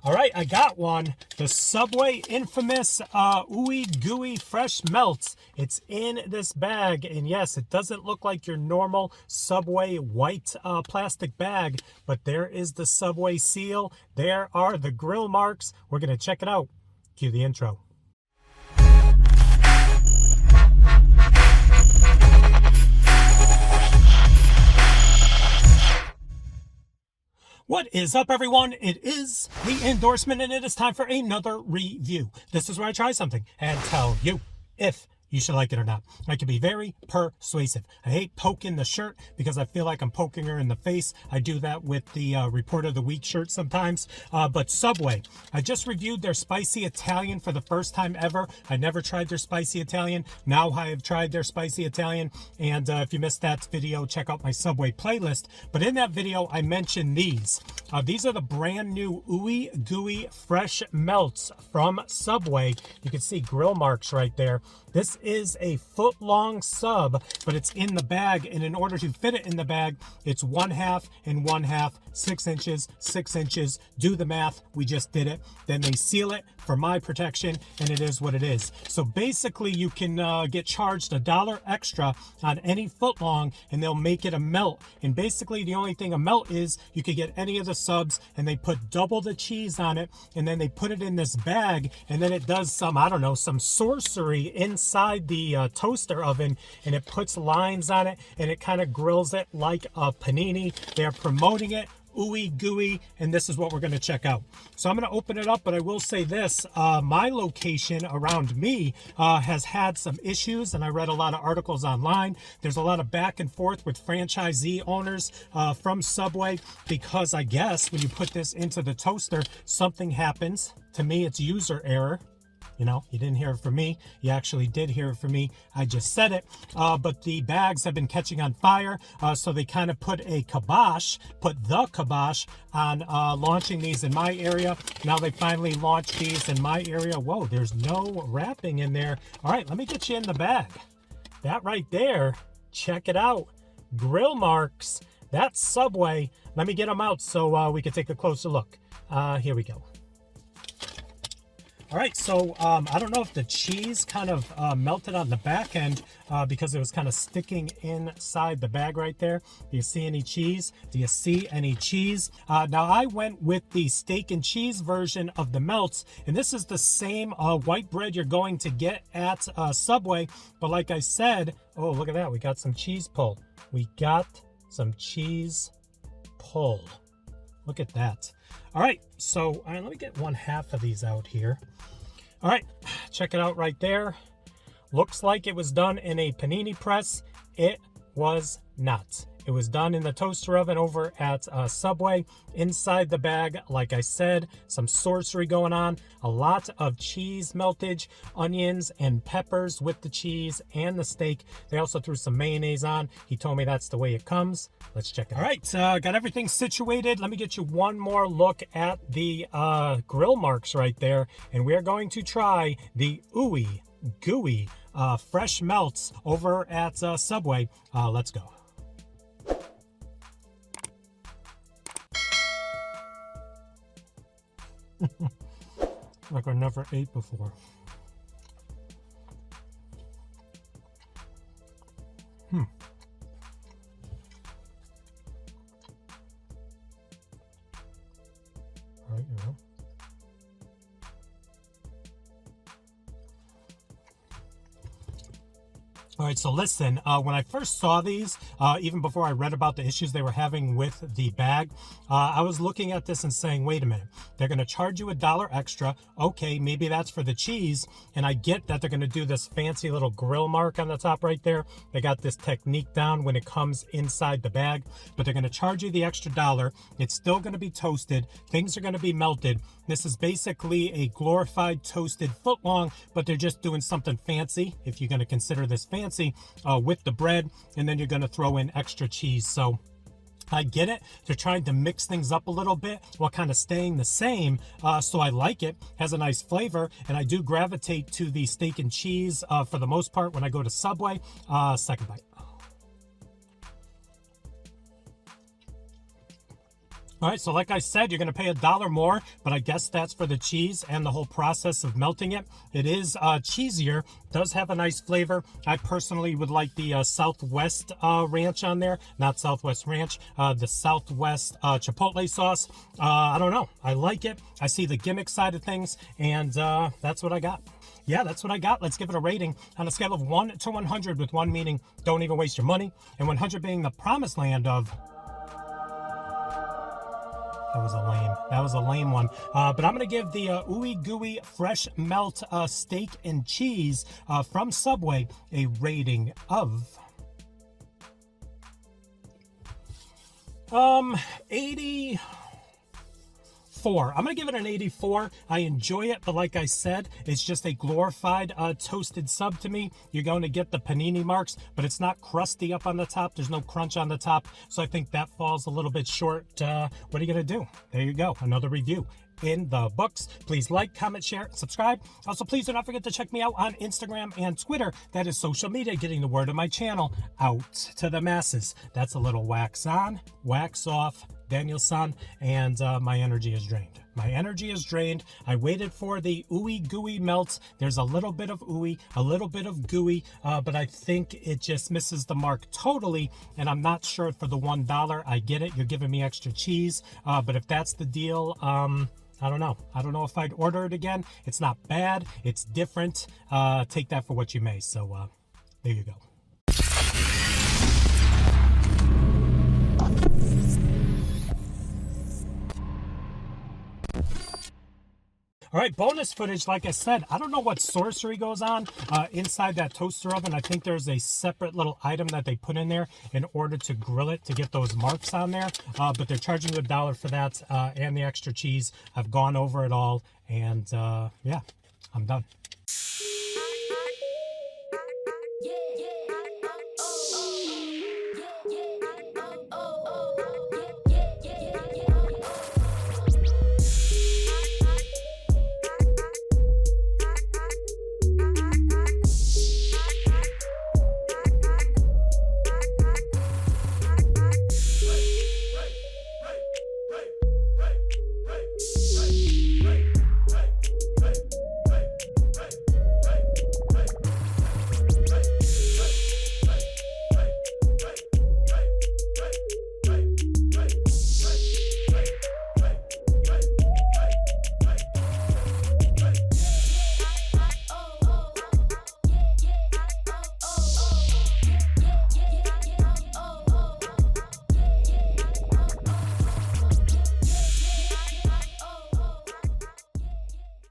All right, I got one. The Subway infamous Ooey Gooey Fresh Melts. It's in this bag, and yes, it doesn't look like your normal Subway white plastic bag, but there is the Subway seal. There are the grill marks. We're going to check it out. Cue the intro. What is up, everyone? It is the endorsement, and it is time for another review. This is where I try something and tell you if you should like it or not. I can be very persuasive. I hate poking the shirt because I feel like I'm poking her in the face. I do that with the Report of the Week shirt sometimes. But Subway, I just reviewed their spicy Italian for the first time ever. I never tried their spicy Italian. Now I have tried their spicy Italian. And if you missed that video, check out my Subway playlist. But in that video, I mentioned these. These are the brand new Ooey Gooey Fresh Melts from Subway. You can see grill marks right there. This is a foot-long sub, but it's in the bag, and in order to fit it in the bag, it's 1/2 and 1/2, 6 inches, 6 inches. Do the math. We just did it. Then they seal it for my protection, and it is what it is. So basically, you can get charged $1 extra on any foot-long, and they'll make it a melt. And basically, the only thing a melt is, you could get any of the subs, and they put double the cheese on it, and then they put it in this bag, and then it does some, I don't know, some sorcery inside the toaster oven, and it puts lines on it, and it kind of grills it like a panini. They're promoting it. Ooey Gooey, and this is what we're going to check out. So I'm going to open it up, but I will say this, my location around me has had some issues, and I read a lot of articles online. There's a lot of back and forth with franchisee owners from Subway, because I guess when you put this into the toaster, something happens. To me, it's user error. You know, you didn't hear it from me. You actually did hear it from me. I just said it. But the bags have been catching on fire. So they kind of put the kibosh on launching these in my area. Now they finally launched these in my area. Whoa, there's no wrapping in there. All right, let me get you in the bag. That right there, check it out. Grill marks. That's Subway. Let me get them out so we can take a closer look. Here we go. All right, so I don't know if the cheese kind of melted on the back end because it was kind of sticking inside the bag right there. Do you see any cheese? Do you see any cheese? Now, I went with the steak and cheese version of the melts, and this is the same white bread you're going to get at Subway. But like I said, oh, look at that. We got some cheese pull. We got some cheese pull. Look at that. All right, so let me get 1/2 of these out here. All right, check it out right there. Looks like it was done in a panini press. It was not. It was done in the toaster oven over at Subway. Inside the bag, like I said, some sorcery going on. A lot of cheese meltage, onions and peppers with the cheese and the steak. They also threw some mayonnaise on. He told me that's the way it comes. Let's check it out. All right, got everything situated. Let me get you one more look at the grill marks right there. And we're going to try the Ooey Gooey Fresh Melts over at Subway. Let's go. Like I never ate before. All right, you know. All right, so listen, when I first saw these, even before I read about the issues they were having with the bag, I was looking at this and saying, wait a minute, they're going to charge you $1 extra. Okay, maybe that's for the cheese. And I get that they're going to do this fancy little grill mark on the top right there. They got this technique down when it comes inside the bag, but they're going to charge you the extra $1. It's still going to be toasted. Things are going to be melted. This is basically a glorified toasted footlong, but they're just doing something fancy, if you're going to consider this fancy, with the bread, and then you're going to throw in extra cheese. So I get it. They're trying to mix things up a little bit while kind of staying the same. So I like it. Has a nice flavor, and I do gravitate to the steak and cheese for the most part when I go to Subway. Second bite. All right, so like I said, you're going to pay $1 more, but I guess that's for the cheese and the whole process of melting it. It is cheesier, does have a nice flavor. I personally would like the Southwest Ranch on there, not Southwest Ranch, the Southwest Chipotle sauce. I don't know. I like it. I see the gimmick side of things, and that's what I got. Yeah, that's what I got. Let's give it a rating on a scale of 1 to 100, with 1 meaning don't even waste your money, and 100 being the promised land of... That was a lame one. But I'm going to give the Ooey Gooey Fresh Melt Steak and Cheese from Subway a rating of 84. I'm going to give it an 84. I enjoy it, but like I said, it's just a glorified toasted sub to me. You're going to get the panini marks, but it's not crusty up on the top. There's no crunch on the top, so I think that falls a little bit short. What are you going to do? There you go. Another review in the books. Please like, comment, share, subscribe. Also, please do not forget to check me out on Instagram and Twitter. That is social media, getting the word of my channel out to the masses. That's a little wax on, wax off, Daniel-san, and my energy is drained. My energy is drained. I waited for the ooey gooey melts. There's a little bit of ooey, a little bit of gooey, but I think it just misses the mark totally, and I'm not sure for the $1. I get it. You're giving me extra cheese, but if that's the deal, I don't know. I don't know if I'd order it again. It's not bad. It's different. Take that for what you may. So there you go. All right, bonus footage. Like I said, I don't know what sorcery goes on inside that toaster oven. I think there's a separate little item that they put in there in order to grill it to get those marks on there. But they're charging you $1 for that and the extra cheese. I've gone over it all, and yeah, I'm done.